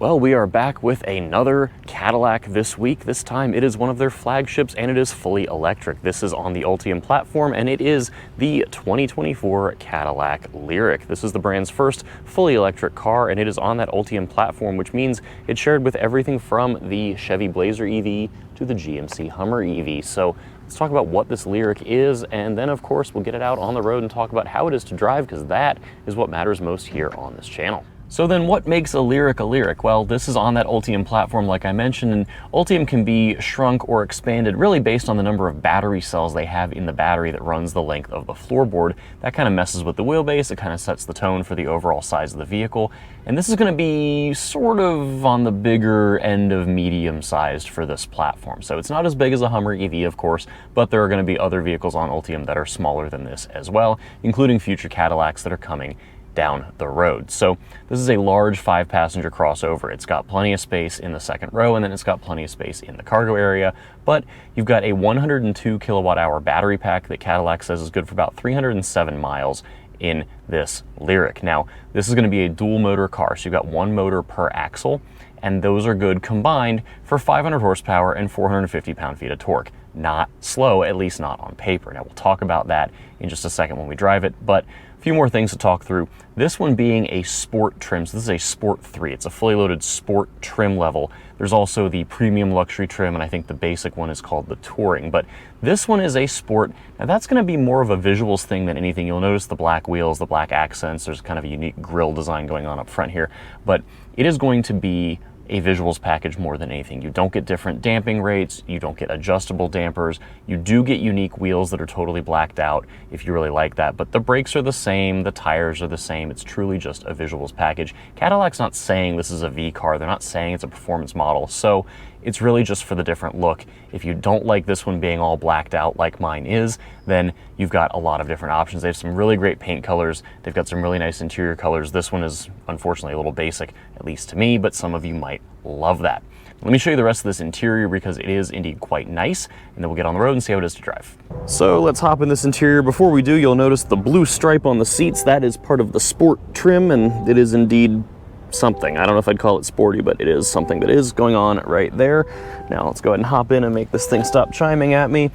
Well, we are back with another Cadillac this week. This time it is one of their flagships and it is fully electric. This is on the Ultium platform and it is the 2024 Cadillac Lyriq. This is the brand's first fully electric car and it is on that Ultium platform, which means it's shared with everything from the Chevy Blazer EV to the GMC Hummer EV. So let's talk about what this Lyriq is, and then of course we'll get it out on the road and talk about how it is to drive, because that is what matters most here on this channel. So then what makes a Lyriq a Lyriq? Well, this is on that Ultium platform like I mentioned, and Ultium can be shrunk or expanded really based on the number of battery cells they have in the battery that runs the length of the floorboard. That kind of messes with the wheelbase, it kind of sets the tone for the overall size of the vehicle. And this is going to be sort of on the bigger end of medium sized for this platform. So it's not as big as a Hummer EV, of course, but there are going to be other vehicles on Ultium that are smaller than this as well, including future Cadillacs that are coming down the road. So this is a large 5-passenger crossover. It's got plenty of space in the second row, and then it's got plenty of space in the cargo area, but you've got a 102 kilowatt hour battery pack that Cadillac says is good for about 307 miles in this Lyriq. Now, this is going to be a dual motor car, so you've got one motor per axle, and those are good combined for 500 horsepower and 450 pound-feet of torque. Not slow, at least not on paper. Now, we'll talk about that in just a second when we drive it, but a few more things to talk through. This one being a sport trim, so this is a Sport 3. It's a fully loaded sport trim level. There's also the premium luxury trim, and I think the basic one is called the Touring, but this one is a sport. Now that's going to be more of a visuals thing than anything. You'll notice the black wheels, the black accents, there's kind of a unique grille design going on up front here, but it is going to be a visuals package more than anything. You don't get different damping rates, you don't get adjustable dampers, you do get unique wheels that are totally blacked out if you really like that, but the brakes are the same, the tires are the same, it's truly just a visuals package. Cadillac's not saying this is a V car, they're not saying it's a performance model, so it's really just for the different look. If you don't like this one being all blacked out like mine is, then you've got a lot of different options. They have some really great paint colors. They've got some really nice interior colors. This one is unfortunately a little basic, at least to me, but some of you might love that. Let me show you the rest of this interior because it is indeed quite nice, and then we'll get on the road and see how it is to drive. So let's hop in this interior. Before we do, you'll notice the blue stripe on the seats. That is part of the sport trim, and it is indeed something. I don't know if I'd call it sporty, but it is something that is going on right there. Now let's go ahead and hop in and make this thing stop chiming at me.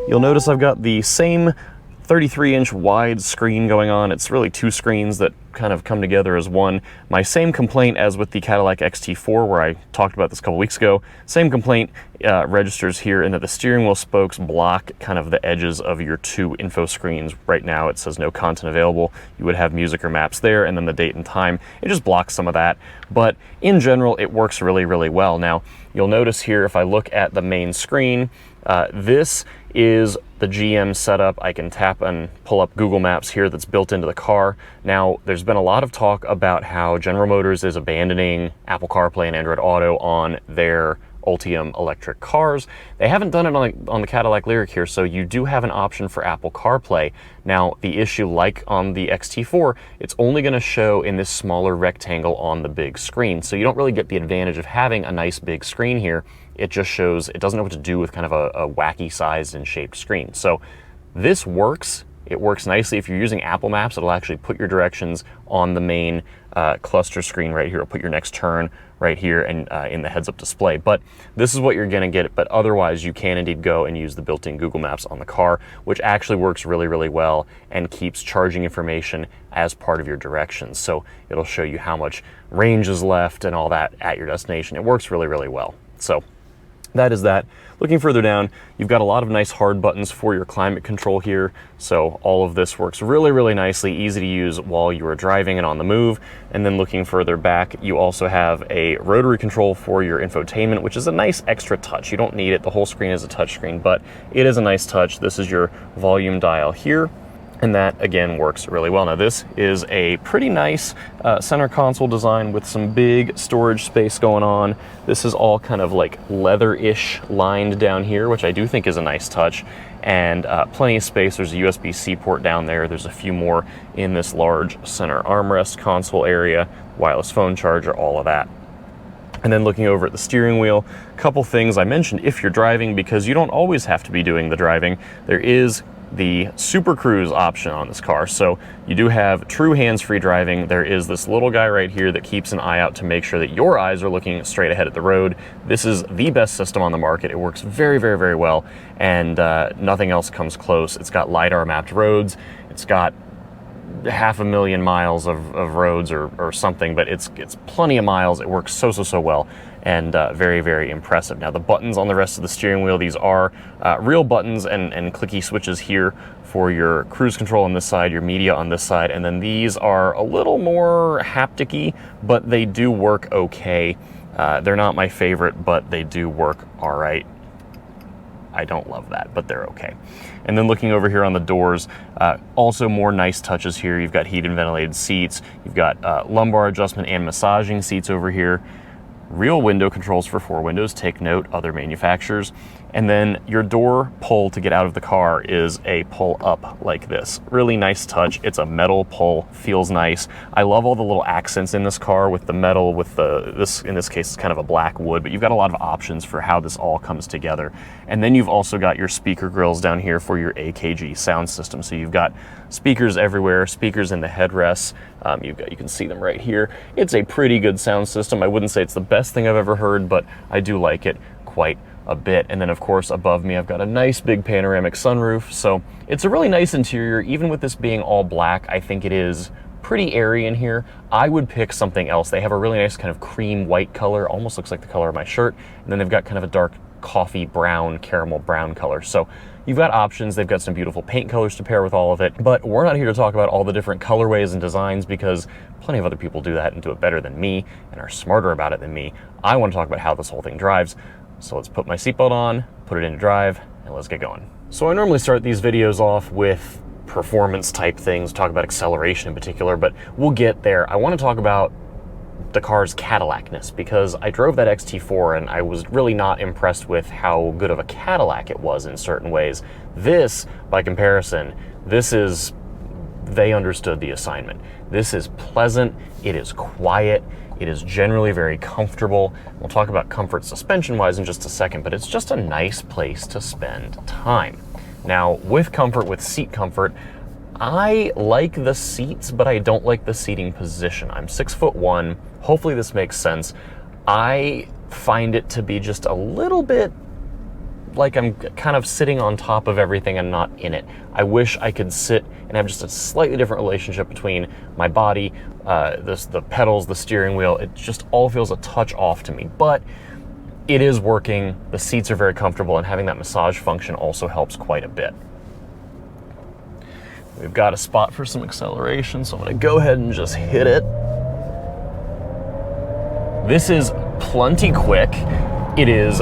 You'll notice I've got the same 33-inch wide screen going on. It's really two screens that kind of come together as one. My same complaint as with the Cadillac XT4, where I talked about this a couple weeks ago. Same complaint registers here in that the steering wheel spokes block kind of the edges of your two info screens. Right now it says no content available. You would have music or maps there, and then the date and time. It just blocks some of that, but in general it works really, really well. Now you'll notice here, if I look at the main screen, this is the GM setup. I can tap and pull up Google Maps here that's built into the car. Now, there's been a lot of talk about how General Motors is abandoning Apple CarPlay and Android Auto on their Ultium electric cars. They haven't done it on the Cadillac Lyriq here, so you do have an option for Apple CarPlay. Now, the issue, like on the XT4, it's only going to show in this smaller rectangle on the big screen, so you don't really get the advantage of having a nice big screen here. It just shows, it doesn't know what to do with kind of a wacky sized and shaped screen. So this works. It works nicely. If you're using Apple Maps, it'll actually put your directions on the main cluster screen right here. It'll put your next turn right here and in the heads-up display. But this is what you're going to get. But otherwise, you can indeed go and use the built-in Google Maps on the car, which actually works really, really well and keeps charging information as part of your directions. So it'll show you how much range is left and all that at your destination. It works really, really well. So that is that. Looking further down, you've got a lot of nice hard buttons for your climate control here. So all of this works really, really nicely, easy to use while you are driving and on the move. And then looking further back, you also have a rotary control for your infotainment, which is a nice extra touch. You don't need it. The whole screen is a touch screen, but it is a nice touch. This is your volume dial here. And that again works really well. Now this is a pretty nice center console design with some big storage space going on. This is all kind of like leather-ish lined down here, which I do think is a nice touch, and plenty of space. There's a USB-C port down there. There's a few more in this large center armrest console area, wireless phone charger, all of that. And then looking over at the steering wheel, a couple things I mentioned if you're driving, because you don't always have to be doing the driving. There is the Super Cruise option on this car. So you do have true hands-free driving. There is this little guy right here that keeps an eye out to make sure that your eyes are looking straight ahead at the road. this is the best system on the market. It works very, very, very well, and nothing else comes close. It's got LiDAR mapped roads. It's got 500,000 miles of roads or something, but it's plenty of miles. It works so well, and very, very impressive. Now the buttons on the rest of the steering wheel, these are real buttons and clicky switches here for your cruise control on this side, your media on this side, and then these are a little more haptic-y, but they do work okay. They're not my favorite, but they do work all right. I don't love that, but they're okay. And then looking over here on the doors, also more nice touches here. You've got heated and ventilated seats. You've got lumbar adjustment and massaging seats over here. Real window controls for 4 windows. Take note, other manufacturers. And then your door pull to get out of the car is a pull up like this. Really nice touch. It's a metal pull, feels nice. I love all the little accents in this car with the metal, with this in this case it's kind of a black wood, but you've got a lot of options for how this all comes together. And then you've also got your speaker grills down here for your AKG sound system. So you've got speakers everywhere, speakers in the headrests. You can see them right here. It's a pretty good sound system. I wouldn't say it's the best thing I've ever heard, but I do like it quite a bit. And then of course above me I've got a nice big panoramic sunroof, so it's a really nice interior. Even with this being all black, I think it is pretty airy in here. I would pick something else. They have a really nice kind of cream white color, almost looks like the color of my shirt, and then they've got kind of a dark coffee brown, caramel brown color. So you've got options. They've got some beautiful paint colors to pair with all of it, but we're not here to talk about all the different colorways and designs because plenty of other people do that and do it better than me and are smarter about it than me. I want to talk about how this whole thing drives. So let's put my seatbelt on, put it into drive, and let's get going. So I normally start these videos off with performance type things, talk about acceleration in particular, but we'll get there. I want to talk about the car's Cadillacness because I drove that XT4 and I was really not impressed with how good of a Cadillac it was in certain ways. This, by comparison, they understood the assignment. This is pleasant, it is quiet, it is generally very comfortable. We'll talk about comfort suspension-wise in just a second, but it's just a nice place to spend time. Now, with comfort, with seat comfort, I like the seats, but I don't like the seating position. I'm 6'1". Hopefully this makes sense. I find it to be just a little bit like I'm kind of sitting on top of everything and not in it. I wish I could sit and have just a slightly different relationship between my body, the pedals, the steering wheel. It just all feels a touch off to me, but it is working. The seats are very comfortable, and having that massage function also helps quite a bit. We've got a spot for some acceleration, so I'm gonna go ahead and just hit it. This is plenty quick. It is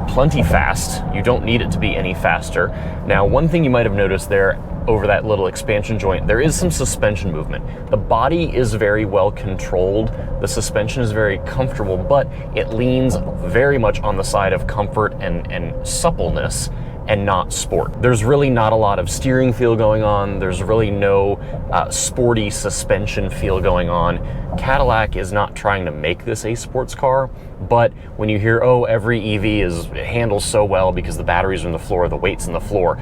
plenty fast. You don't need it to be any faster. Now, one thing you might have noticed there over that little expansion joint, there is some suspension movement. The body is very well controlled. The suspension is very comfortable, but it leans very much on the side of comfort and suppleness and not sport. There's really not a lot of steering feel going on. There's really no sporty suspension feel going on. Cadillac is not trying to make this a sports car, but when you hear, oh, every EV handles so well because the batteries are in the floor, the weight's in the floor,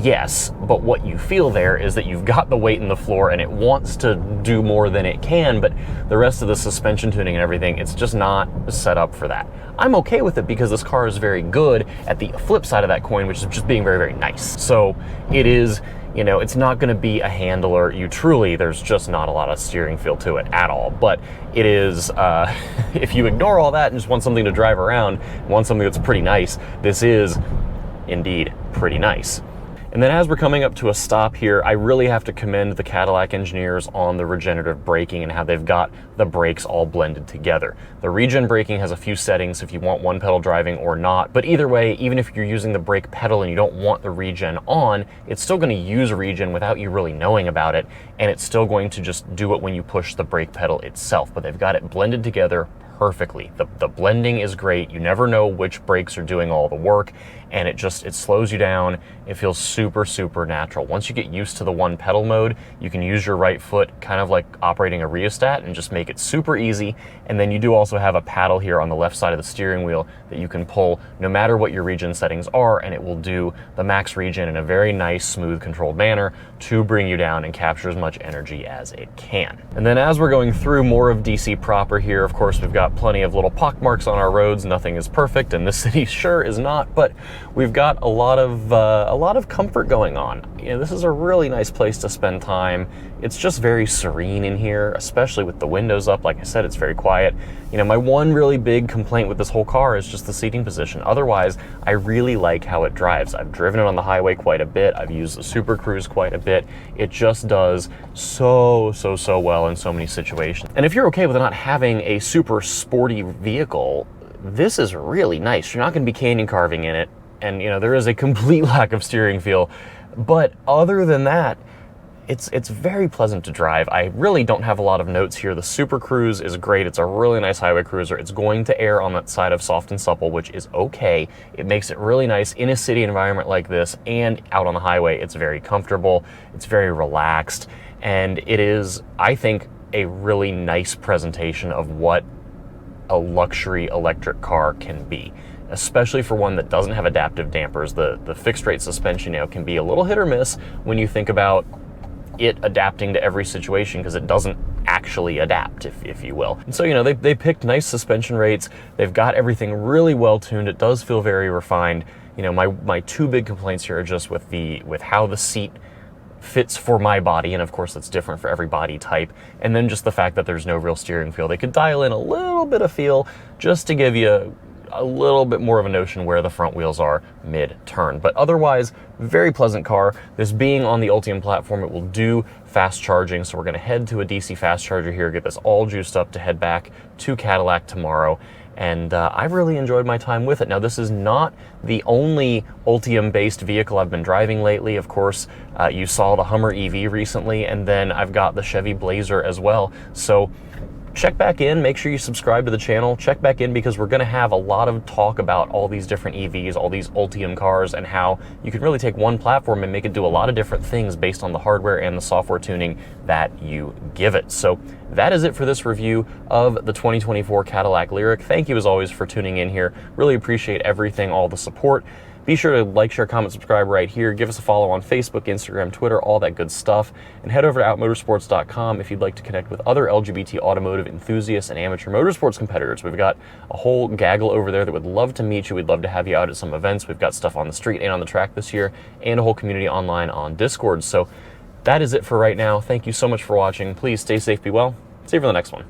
yes, but what you feel there is that you've got the weight in the floor and it wants to do more than it can, but the rest of the suspension tuning and everything, it's just not set up for that. I'm okay with it because this car is very good at the flip side of that coin, which is just being very, very nice. So it is, you know, it's not gonna be a handler. There's just not a lot of steering feel to it at all, but it is, if you ignore all that and just want something to drive around, want something that's pretty nice, this is indeed pretty nice. And then as we're coming up to a stop here, I really have to commend the Cadillac engineers on the regenerative braking and how they've got the brakes all blended together. The regen braking has a few settings if you want one pedal driving or not, but either way, even if you're using the brake pedal and you don't want the regen on, it's still gonna use regen without you really knowing about it, and it's still going to just do it when you push the brake pedal itself, but they've got it blended together perfectly. The blending is great. You never know which brakes are doing all the work, and it slows you down. It feels super, super natural. Once you get used to the one pedal mode, you can use your right foot kind of like operating a rheostat and just make it super easy. And then you do also have a paddle here on the left side of the steering wheel that you can pull no matter what your regen settings are, and it will do the max regen in a very nice, smooth, controlled manner to bring you down and capture as much energy as it can. And then as we're going through more of DC proper here, of course, we've got plenty of little pock marks on our roads. Nothing is perfect, and this city sure is not, but we've got a lot of comfort going on. You know, this is a really nice place to spend time. It's just very serene in here, especially with the windows up. Like I said, it's very quiet. You know, my one really big complaint with this whole car is just the seating position. Otherwise, I really like how it drives. I've driven it on the highway quite a bit. I've used the Super Cruise quite a bit. It just does so well in so many situations. And if you're okay with not having a super sporty vehicle, this is really nice. You're not going to be canyon carving in it. And, you know, there is a complete lack of steering feel. But other than that, it's very pleasant to drive. I really don't have a lot of notes here. The Super Cruise is great. It's a really nice highway cruiser. It's going to err on that side of soft and supple, which is okay. It makes it really nice in a city environment like this, and out on the highway, it's very comfortable. It's very relaxed. And it is, I think, a really nice presentation of what a luxury electric car can be, especially for one that doesn't have adaptive dampers. The fixed rate suspension, you know, can be a little hit or miss when you think about it adapting to every situation, because it doesn't actually adapt, if you will. And so, you know, they picked nice suspension rates. They've got everything really well tuned. It does feel very refined. You know, my two big complaints here are just with how the seat fits for my body, and of course that's different for every body type, and then just the fact that there's no real steering feel. They could dial in a little bit of feel just to give you a little bit more of a notion where the front wheels are mid-turn. But otherwise, very pleasant car. This being on the Ultium platform, it will do fast charging, so we're going to head to a DC fast charger here, get this all juiced up to head back to Cadillac tomorrow. And I've really enjoyed my time with it. Now, this is not the only Ultium-based vehicle I've been driving lately. Of course, you saw the Hummer EV recently, and then I've got the Chevy Blazer as well. So check back in, make sure you subscribe to the channel, check back in, because we're gonna have a lot of talk about all these different EVs, all these Ultium cars, and how you can really take one platform and make it do a lot of different things based on the hardware and the software tuning that you give it. So that is it for this review of the 2024 Cadillac Lyriq. Thank you as always for tuning in here. Really appreciate everything, all the support. Be sure to like, share, comment, subscribe right here. Give us a follow on Facebook, Instagram, Twitter, all that good stuff. And head over to outmotorsports.com if you'd like to connect with other LGBT automotive enthusiasts and amateur motorsports competitors. We've got a whole gaggle over there that would love to meet you. We'd love to have you out at some events. We've got stuff on the street and on the track this year, and a whole community online on Discord. So that is it for right now. Thank you so much for watching. Please stay safe, be well. See you for the next one.